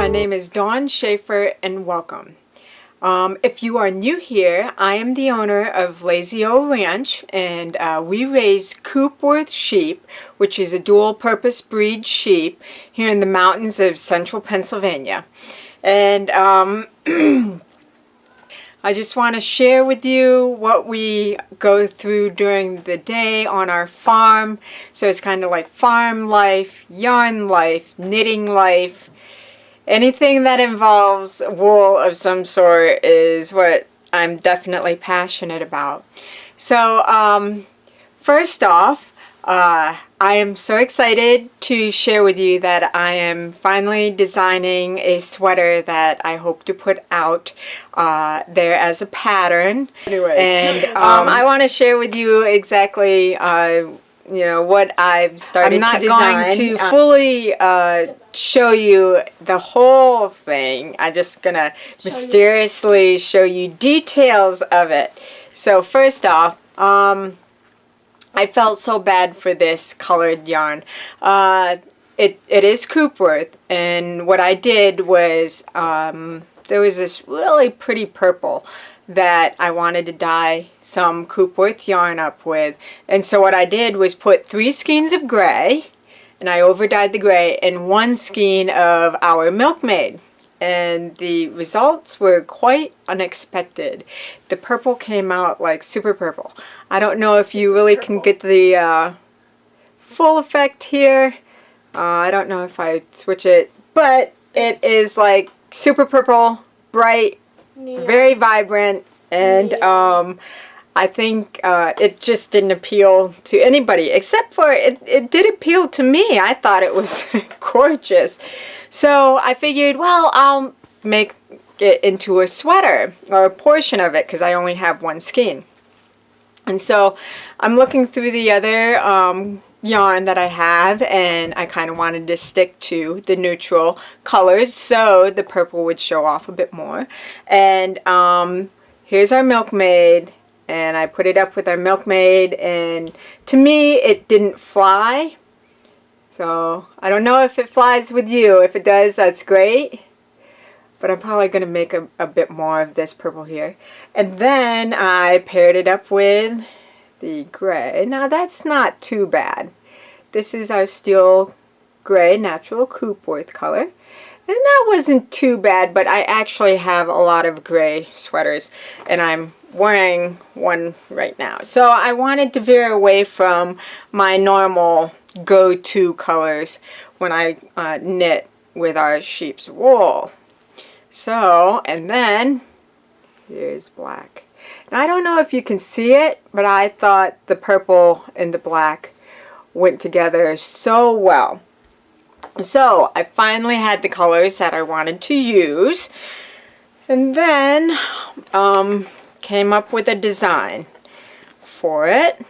my name is Dawn Schaefer and welcome. If you are new here, I am the owner of Lazy O Ranch, and we raise Coopworth sheep, which is a dual-purpose breed sheep here in the mountains of central Pennsylvania. And I just want to share with you what we go through during the day on our farm. So it's kind of like farm life, yarn life, knitting life. Anything that involves wool of some sort is what I'm definitely passionate about. So first off, I am so excited to share with you that I am finally designing a sweater that I hope to put out there as a pattern. Anyway, and I want to share with you exactly what I've started to design. I'm not going to fully show you the whole thing. I'm just gonna mysteriously show you details of it. So first off, I felt so bad for this colored yarn. It is Coopworth, and what I did was there was this really pretty purple that I wanted to dye some Coopworth yarn up with, and so what I did was put 3 skeins of gray, and I over dyed the gray, and 1 skein of our Milkmaid. And the results were quite unexpected. The purple came out like super purple. I don't know if you really can get the full effect here. I don't know if I switch it, but it is like super purple, bright, very vibrant, and I think it just didn't appeal to anybody, except for it did appeal to me. I thought it was gorgeous. So I figured, well, I'll make it into a sweater, or a portion of it, because I only have 1 skein. And so I'm looking through the other yarn that I have, and I kind of wanted to stick to the neutral colors so the purple would show off a bit more. And here's our Milkmaid, and I put it up with our Milkmaid, and to me it didn't fly. So I don't know if it flies with you. If it does, that's great. But I'm probably going to make a bit more of this purple here. And then I paired it up with the gray. Now that's not too bad. This is our steel gray natural Coopworth color. And that wasn't too bad, but I actually have a lot of gray sweaters, and I'm wearing one right now. So I wanted to veer away from my normal go-to colors when I knit with our sheep's wool. So, and then here's black. And I don't know if you can see it, but I thought the purple and the black went together so well. So I finally had the colors that I wanted to use, and then came up with a design for it.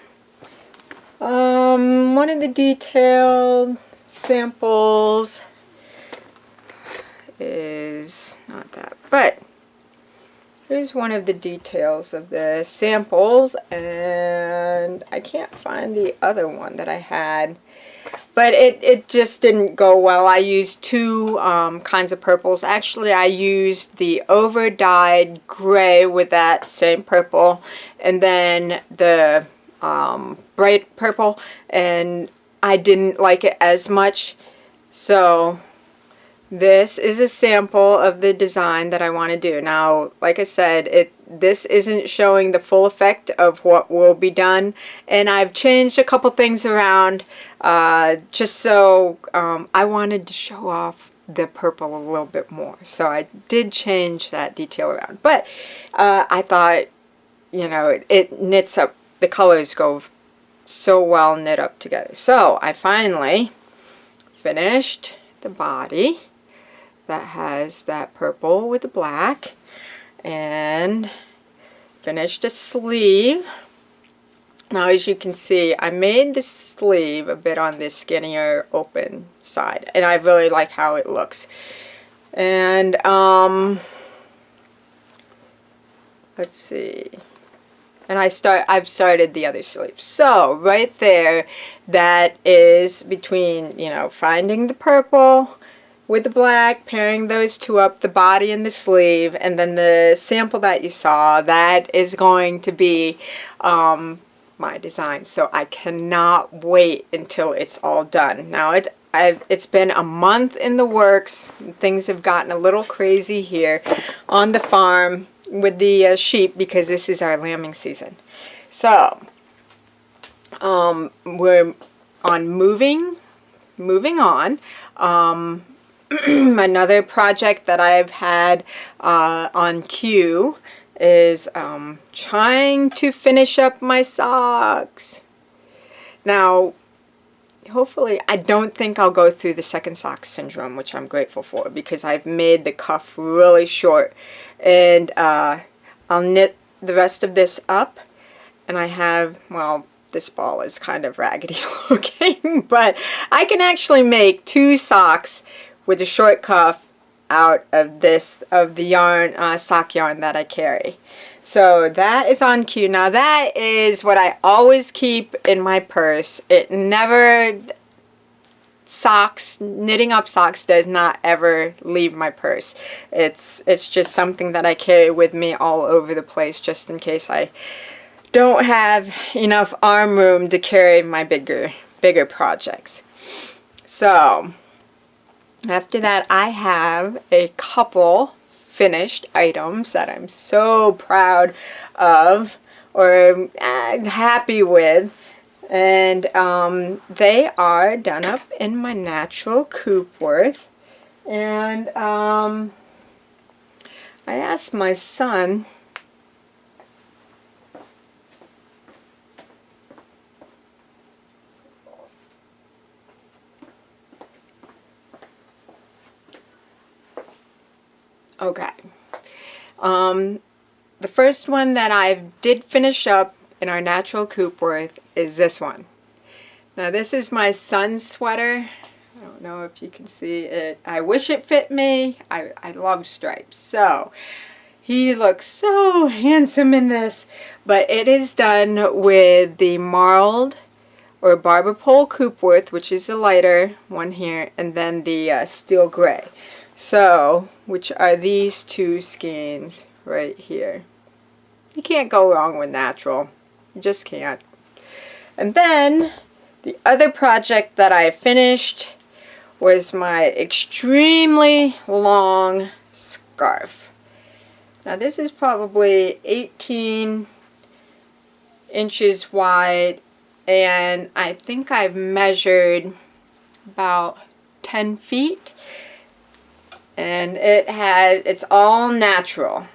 One of the detailed samples is not that, but here's one of the details of the samples, and I can't find the other one that I had, but it just didn't go well. I used 2 kinds of purples. Actually, I used the over dyed gray with that same purple, and then the bright purple, and I didn't like it as much. So this is a sample of the design that I want to do. Now, like I said, this isn't showing the full effect of what will be done, and I've changed a couple things around just so I wanted to show off the purple a little bit more. So I did change that detail around, but I thought, it knits up. The colors go so well knit up together. So I finally finished the body that has that purple with the black, and finished a sleeve. Now, as you can see, I made the sleeve a bit on this skinnier open side, and I really like how it looks. And let's see. And I've started the other sleeve. So right there, that is between, finding the purple with the black, pairing those two up, the body and the sleeve, and then the sample that you saw, that is going to be my design. So I cannot wait until it's all done. Now it's been a month in the works. Things have gotten a little crazy here on the farm with the sheep because this is our lambing season. So we're on moving on. Another project that I've had on queue is trying to finish up my socks. Now, hopefully, I don't think I'll go through the second sock syndrome, which I'm grateful for, because I've made the cuff really short. And I'll knit the rest of this up, and I have, well, this ball is kind of raggedy looking, but I can actually make 2 socks with a short cuff out of the yarn, sock yarn that I carry. So that is on cue. Now that is what I always keep in my purse. It never, knitting up socks does not ever leave my purse. It's just something that I carry with me all over the place, just in case I don't have enough arm room to carry my bigger projects. So after that, I have a couple finished items that I'm so proud of, or happy with, and they are done up in my natural coop worth. And I asked my son okay. The first one that I did finish up in our natural coop worth is this one. Now this is my son's sweater. I don't know if you can see it. I wish it fit me. I love stripes. So he looks so handsome in this, but it is done with the marled or barber pole coop worth, which is the lighter one here, and then the steel gray. So, which are these 2 skeins right here. You can't go wrong with natural. You just can't. And then the other project that I finished was my extremely long scarf. Now this is probably 18 inches wide, and I think I've measured about 10 feet. And it's all natural.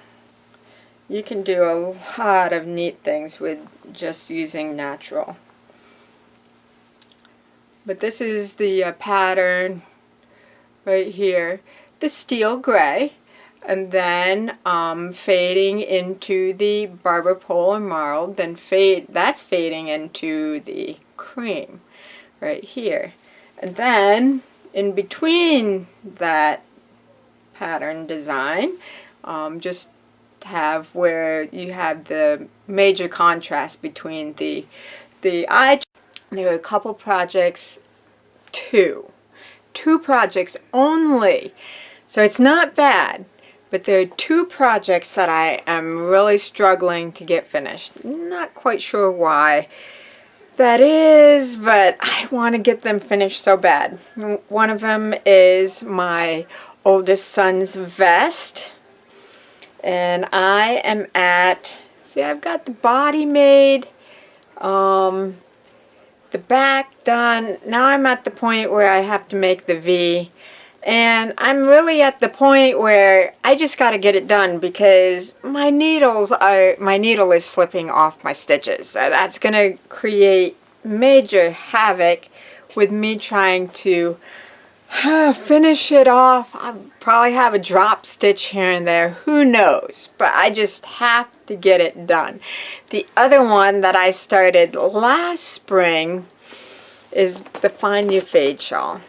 You can do a lot of neat things with just using natural. But this is the pattern right here, the steel gray, and then fading into the barber pole and marled, then that's fading into the cream right here. And then in between that pattern design, just have where you have the major contrast between the eye. There are a couple projects, two projects only, so it's not bad, but there are 2 projects that I am really struggling to get finished. Not quite sure why that is, but I want to get them finished so bad. One of them is my oldest son's vest, and I am at, see, I've got the body made, the back done. Now I'm at the point where I have to make the V, and I'm really at the point where I just got to get it done because my needle is slipping off my stitches. So that's going to create major havoc with me trying to finish it off. I'll probably have a drop stitch here and there, who knows, but I just have to get it done. The other one that I started last spring is the Find You Fade shawl,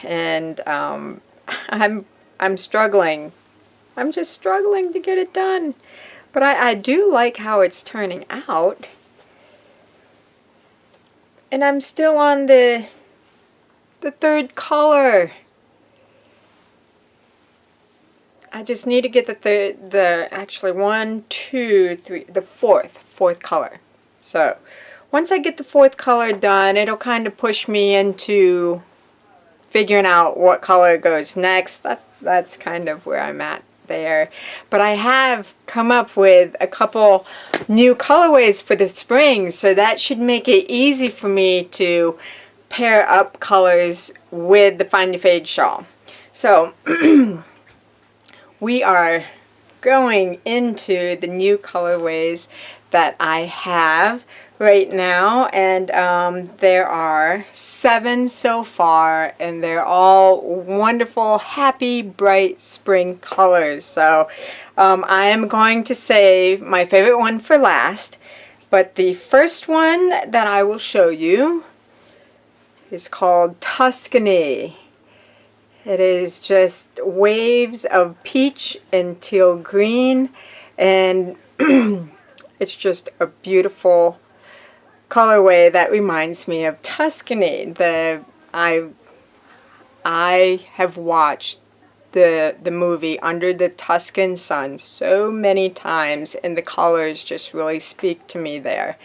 and I'm struggling. I'm just struggling to get it done, but I do like how it's turning out, and I'm still on the 3rd color. I just need to get actually one, two, three, the fourth color. So once I get the fourth color done, it'll kind of push me into figuring out what color goes next. That's kind of where I'm at there. But I have come up with a couple new colorways for the spring, so that should make it easy for me to pair up colors with the Find Your Fade shawl. So we are going into the new colorways that I have right now, and there are 7 so far, and they're all wonderful, happy, bright spring colors. So I am going to save my favorite one for last, but the first one that I will show you is called Tuscany. It is just waves of peach and teal green, and it's just a beautiful colorway that reminds me of Tuscany. I have watched the movie Under the Tuscan Sun so many times, and the colors just really speak to me there.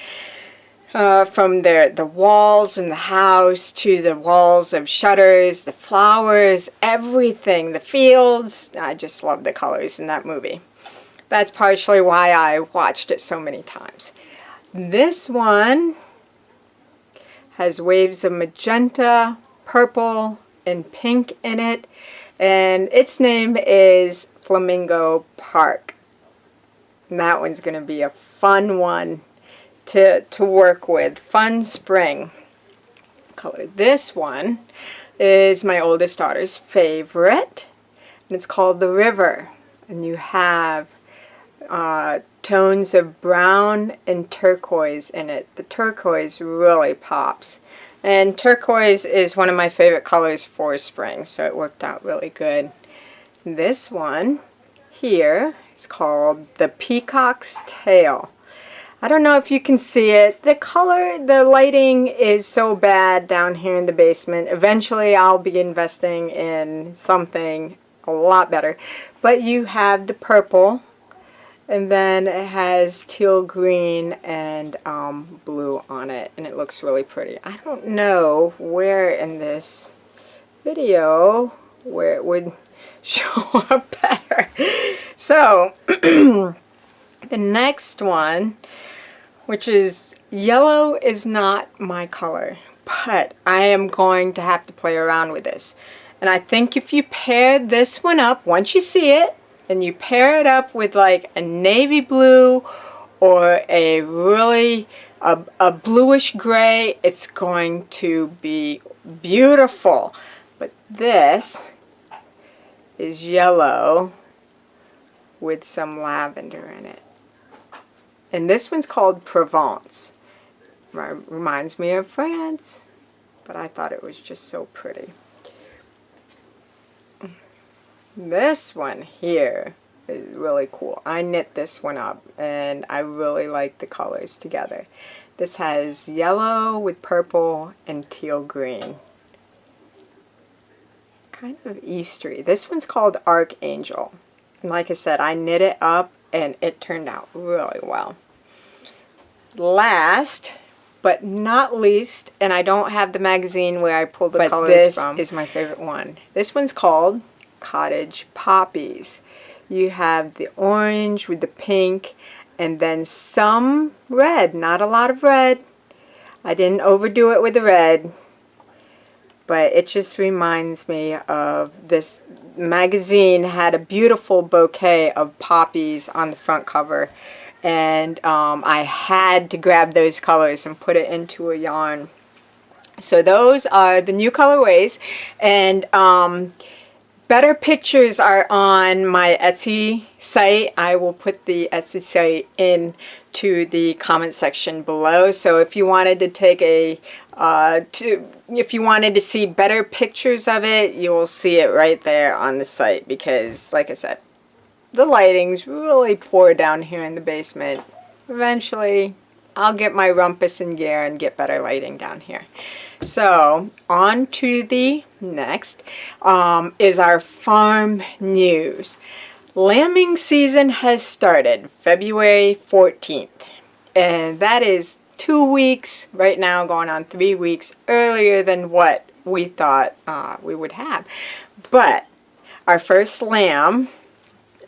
From the walls in the house to the walls of shutters, the flowers, everything, the fields. I just love the colors in that movie. That's partially why I watched it so many times. This one has waves of magenta, purple, and pink in it, and its name is Flamingo Park. And that one's going to be a fun one to work with. Fun spring color. This one is my oldest daughter's favorite, and it's called The River. And you have tones of brown and turquoise in it. The turquoise really pops. And turquoise is one of my favorite colors for spring, so it worked out really good. This one here is called The Peacock's Tail. I don't know if you can see it. The lighting is so bad down here in the basement. Eventually I'll be investing in something a lot better. But you have the purple, and then it has teal green and blue on it, and it looks really pretty. I don't know where in this video where it would show up better. So the next one, which is yellow, is not my color, but I am going to have to play around with this. And I think if you pair this one up, once you see it, and you pair it up with like a navy blue or a really a bluish gray, it's going to be beautiful. But this is yellow with some lavender in it. And this one's called Provence. Reminds me of France, but I thought it was just so pretty. This one here is really cool. I knit this one up, and I really like the colors together. This has yellow with purple and teal green. Kind of Eastery. This one's called Archangel. And like I said, I knit it up, and it turned out really well. Last but not least, and I don't have the magazine where I pulled the colors from. This is my favorite one. This one's called Cottage Poppies. You have the orange with the pink, and then some red. Not a lot of red. I didn't overdo it with the red, but it just reminds me of this magazine had a beautiful bouquet of poppies on the front cover, and I had to grab those colors and put it into a yarn. So those are the new colorways, and better pictures are on my Etsy site. I will put the Etsy site into the comment section below. So if you wanted to take if you wanted to see better pictures of it, you will see it right there on the site, because like I said, the lighting's really poor down here in the basement. Eventually I'll get my rumpus in gear and get better lighting down here. So on to the next is our farm news. Lambing season has started February 14th, and that is 2 weeks right now, going on 3 weeks earlier than what we thought we would have. But our first lamb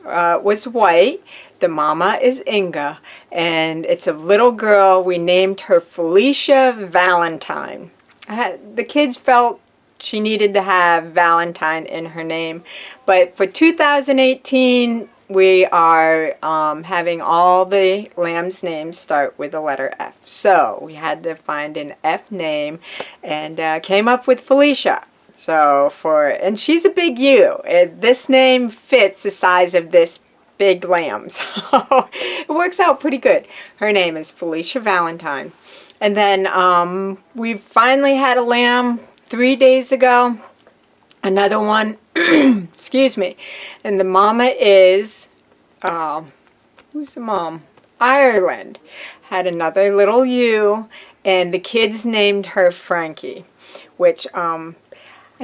was white. The mama is Inga, and it's a little girl. We named her Felicia Valentine. The kids felt she needed to have Valentine in her name, but for 2018 we are having all the lambs' names start with the letter F. So we had to find an F name, and came up with Felicia. So and she's a big U. This name fits the size of this big lamb, so it works out pretty good. Her name is Felicia Valentine. And then we finally had a lamb 3 days ago, another one, excuse me, and the mama is, who's the mom? Ireland. Had another little ewe, and the kids named her Frankie, which I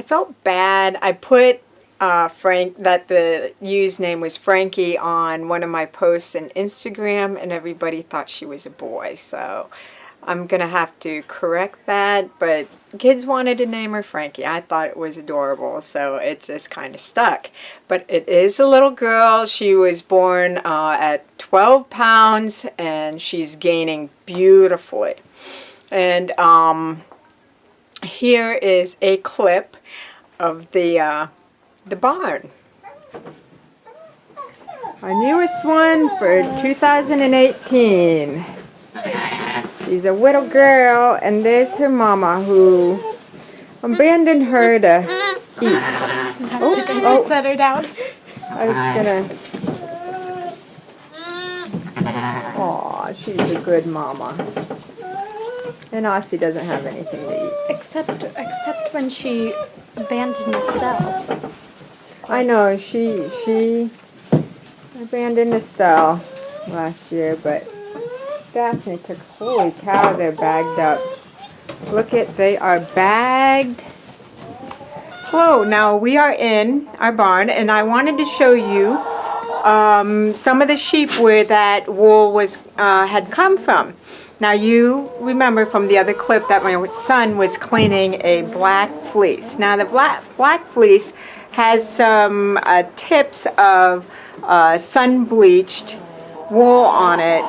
felt bad. I put that the ewe's name was Frankie on one of my posts on Instagram, and everybody thought she was a boy, so I'm gonna have to correct that, but kids wanted to name her Frankie. I thought it was adorable, so it just kind of stuck. But it is a little girl. She was born at 12 pounds, and she's gaining beautifully. And here is a clip of the barn. Our newest one for 2018. She's a little girl, and there's her mama who abandoned her to eat. Oh, set her down. I was gonna. Aw, she's a good mama. And Aussie doesn't have anything to eat. Except when she abandoned Estelle. I know, she abandoned Estelle last year, but Daphne took, holy cow, they're bagged up. Look at, they are bagged. Hello, now we are in our barn, and I wanted to show you some of the sheep where that wool was had come from. Now you remember from the other clip that my son was cleaning a black fleece. Now the black fleece has some tips of sun-bleached wool on it.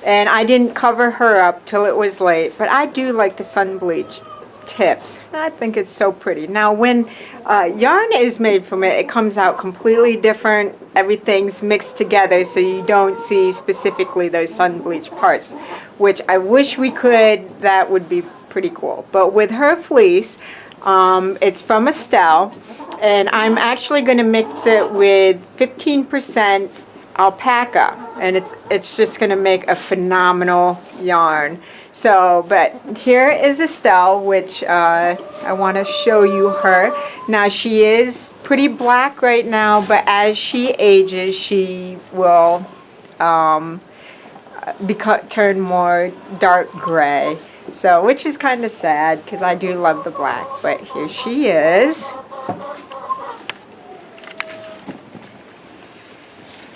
And I didn't cover her up till it was late, but I do like the sun bleach tips. I think it's so pretty. Now when yarn is made from it, it comes out completely different. Everything's mixed together, so you don't see specifically those sun bleach parts, which I wish we could. That would be pretty cool. But with her fleece, it's from Estelle, and I'm actually going to mix it with 15% alpaca, and it's just going to make a phenomenal yarn. So, but here is Estelle, which I want to show you her. Now she is pretty black right now, but as she ages, she will turn more dark gray. So, which is kind of sad because I do love the black. But here she is.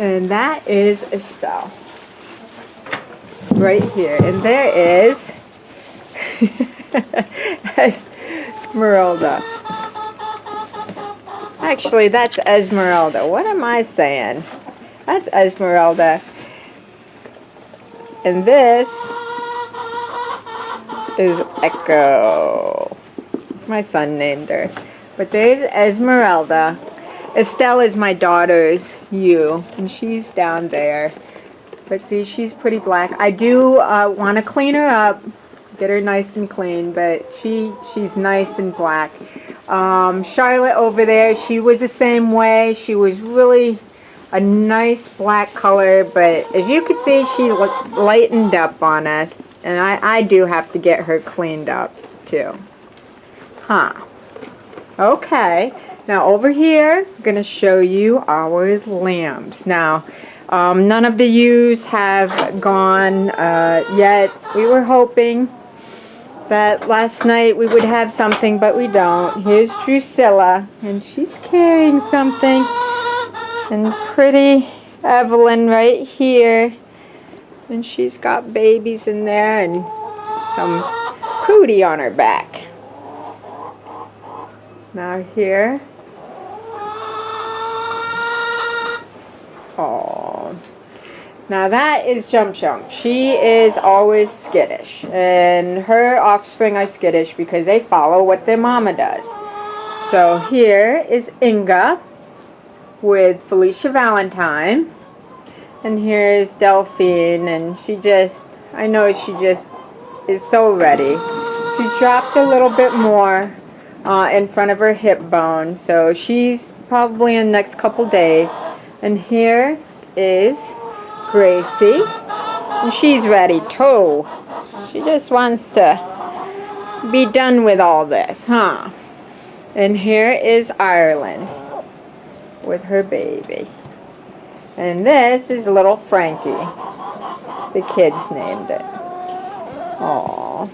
And that is Estelle, right here. And there is Esmeralda. Actually, that's Esmeralda. What am I saying? That's Esmeralda. And this is Echo. My son named her. But there's Esmeralda. Estelle is my daughter's ewe, and she's down there. But see, she's pretty black. I do want to clean her up, get her nice and clean, but she's nice and black. Charlotte over there, she was the same way. She was really a nice black color, but as you can see, she lightened up on us, and I do have to get her cleaned up too. Huh. Okay. Now over here, I'm going to show you our lambs. Now, none of the ewes have gone yet. We were hoping that last night we would have something, but we don't. Here's Drusilla, and she's carrying something. And pretty Evelyn right here. And she's got babies in there and some cootie on her back. Now here. Oh. Now that is Jump Jump. She is always skittish. And her offspring are skittish because they follow what their mama does. So here is Inga with Felicia Valentine. And here is Delphine, and I know she just is so ready. She's dropped a little bit more in front of her hip bone, so she's probably in the next couple days. And here is Gracie, and she's ready too. She just wants to be done with all this, huh? And here is Ireland with her baby. And this is little Frankie. The kids named it. Aww.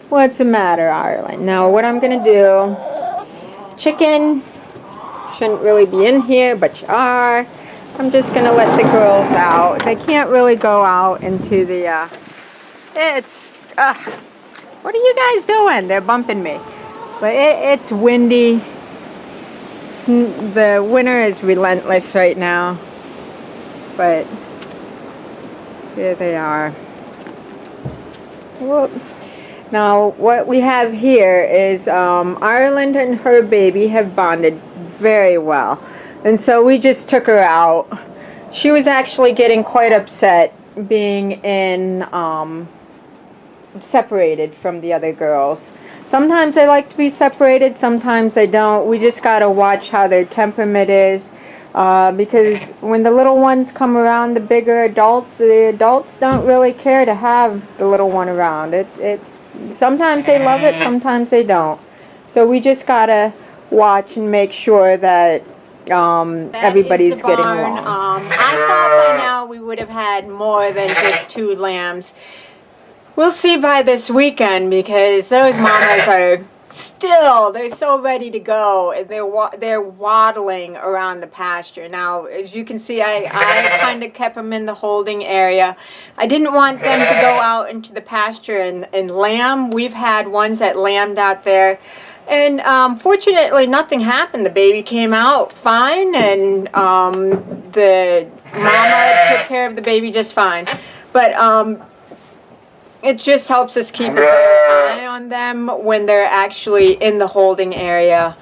What's the matter, Ireland? Now what I'm going to do, chicken shouldn't really be in here, but you are. I'm just going to let the girls out. They can't really go out into the, what are you guys doing? They're bumping me. But it's windy. The winter is relentless right now. But here they are. Whoop. Now what we have here is Ireland and her baby have bonded very well. And so we just took her out. She was actually getting quite upset being separated from the other girls. Sometimes they like to be separated, sometimes they don't. We just got to watch how their temperament is. Because when the little ones come around the bigger adults, the adults don't really care to have the little one around. Sometimes they love it, sometimes they don't. So we just gotta watch and make sure that everybody's getting along. I thought by now we would have had more than just 2 lambs. We'll see by this weekend because those mamas are they're so ready to go. They're waddling around the pasture. Now, as you can see, I kind of kept them in the holding area. I didn't want them to go out into the pasture and lamb. We've had ones that lambed out there. And fortunately, nothing happened. The baby came out fine, and the mama took care of the baby just fine. But it just helps us keep a better eye on them when they're actually in the holding area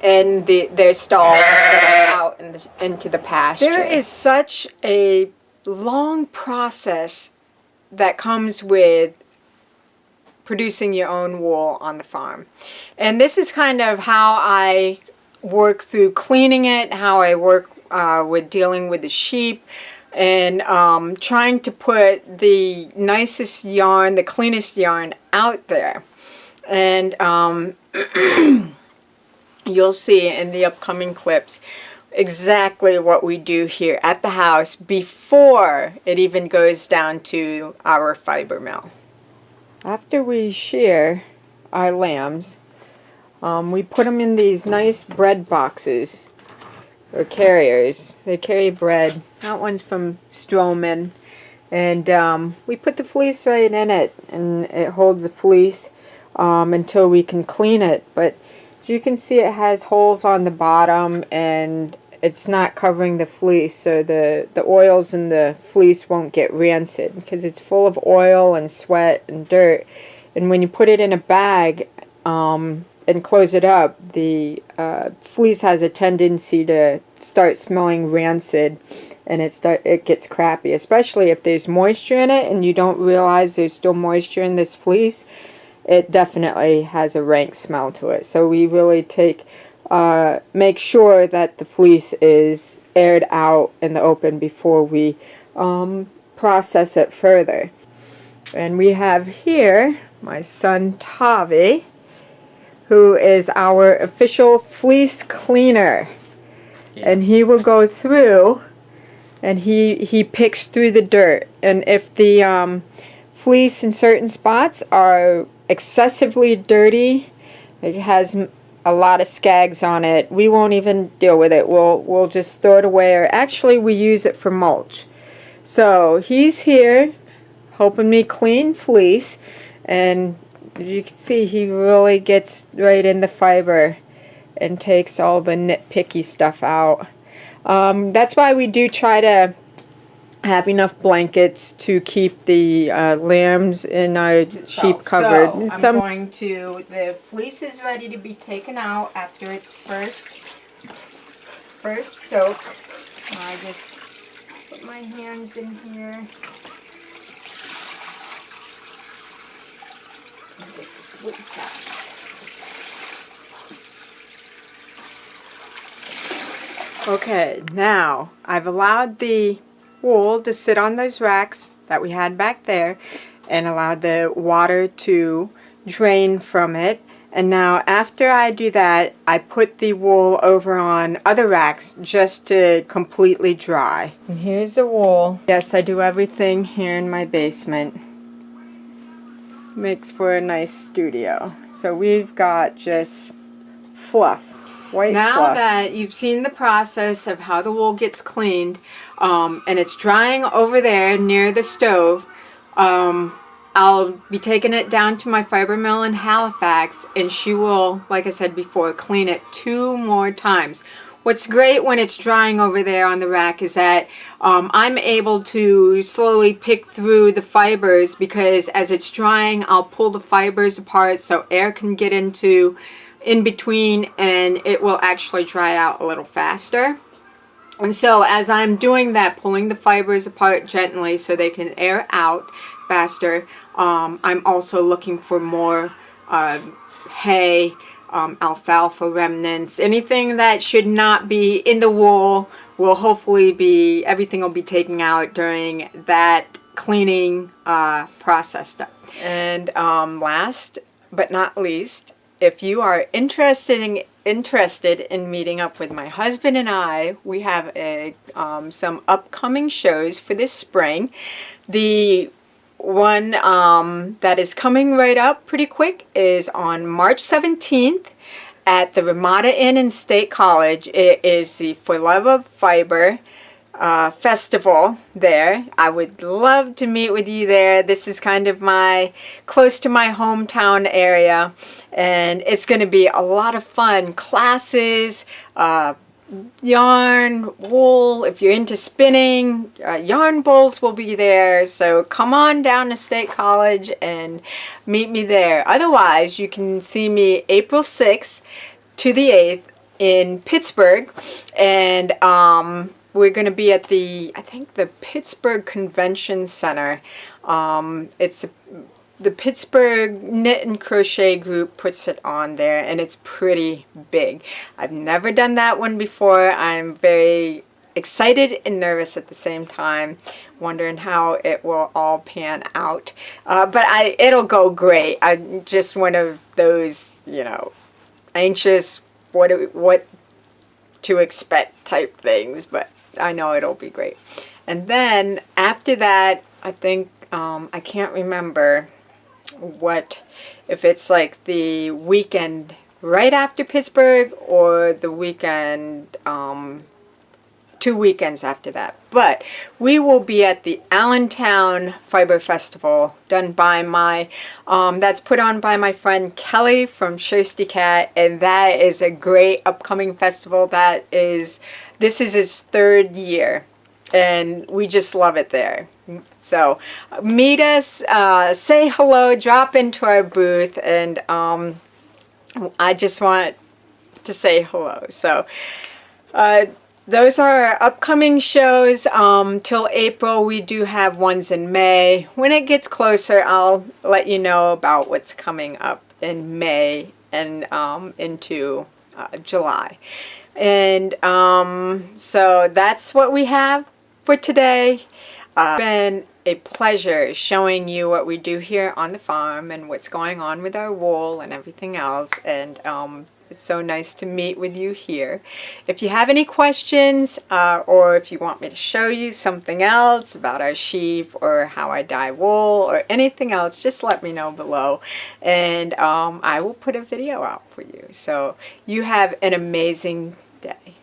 in their stalls that are out into the pasture. There is such a long process that comes with producing your own wool on the farm. And this is kind of how I work through cleaning it, how I work with dealing with the sheep, and trying to put the nicest yarn, the cleanest yarn out there. And you'll see in the upcoming clips exactly what we do here at the house before it even goes down to our fiber mill. After we shear our lambs, we put them in these nice bread boxes or carriers. They carry bread. That one's from Stroman. And we put the fleece right in it, and it holds the fleece until we can clean it. But as you can see, it has holes on the bottom, and it's not covering the fleece, so the oils in the fleece won't get rancid because it's full of oil and sweat and dirt. And when you put it in a bag and close it up, the fleece has a tendency to start smelling rancid, and it gets crappy, especially if there's moisture in it and you don't realize there's still moisture in this fleece. It definitely has a rank smell to it. So we really make sure that the fleece is aired out in the open before we process it further. And we have here my son Tavi, who is our official fleece cleaner. Yeah. And he will go through and he picks through the dirt. And if the fleece in certain spots are excessively dirty, it has a lot of skags on it, we won't even deal with it. We'll just throw it away, or actually we use it for mulch. So he's here helping me clean fleece, and you can see he really gets right in the fiber and takes all the nitpicky stuff out. That's why we do try to have enough blankets to keep the lambs and our sheep covered. So I'm going to, the fleece is ready to be taken out after its first soak. I just put my hands in here. And get the fleece out. Okay, now I've allowed the wool to sit on those racks that we had back there and allowed the water to drain from it. And now after I do that, I put the wool over on other racks just to completely dry. And here's the wool. Yes, I do everything here in my basement. Makes for a nice studio. So we've got just fluff. White now fluff. that you've seen the process of how the wool gets cleaned, and it's drying over there near the stove, I'll be taking it down to my fiber mill in Halifax, and she will, like I said before, clean it 2 more times. What's great when it's drying over there on the rack is that I'm able to slowly pick through the fibers, because as it's drying, I'll pull the fibers apart so air can get in between, and it will actually dry out a little faster. And so as I'm doing that, pulling the fibers apart gently so they can air out faster, I'm also looking for more hay, alfalfa remnants, anything that should not be in the wool will hopefully be, everything will be taken out during that cleaning process. And last but not least, if you are interested in meeting up with my husband and I, we have some upcoming shows for this spring. The one that is coming right up pretty quick is on March 17th at the Ramada Inn in State College. It is the For Love of Fiber festival there. I would love to meet with you there. This is kind of close to my hometown area, and it's going to be a lot of fun. Classes, yarn, wool, if you're into spinning, yarn bowls will be there. So come on down to State College and meet me there. Otherwise, you can see me April 6th to the 8th in Pittsburgh, and we're going to be at I think the Pittsburgh Convention Center. It's the Pittsburgh Knit and Crochet Group puts it on there, and it's pretty big. I've never done that one before. I'm very excited and nervous at the same time, wondering how it will all pan out. But it'll go great. I'm just one of those, anxious, what to expect type things, but I know it'll be great. And then after that, I think I can't remember if it's like the weekend right after Pittsburgh or the weekend 2 weekends after that. But we will be at the Allentown Fiber Festival, done by that's put on by my friend Kelly from Shirsty Cat, and that is a great upcoming festival. This is his 3rd year, and we just love it there. So meet us, say hello, drop into our booth, and I just want to say hello. So those are our upcoming shows. Till April, we do have ones in May. When it gets closer, I'll let you know about what's coming up in May and into July. And so that's what we have for today. It's been a pleasure showing you what we do here on the farm and what's going on with our wool and everything else. And it's so nice to meet with you here. If you have any questions or if you want me to show you something else about our sheep or how I dye wool or anything else, just let me know below and I will put a video out for you. So you have an amazing day.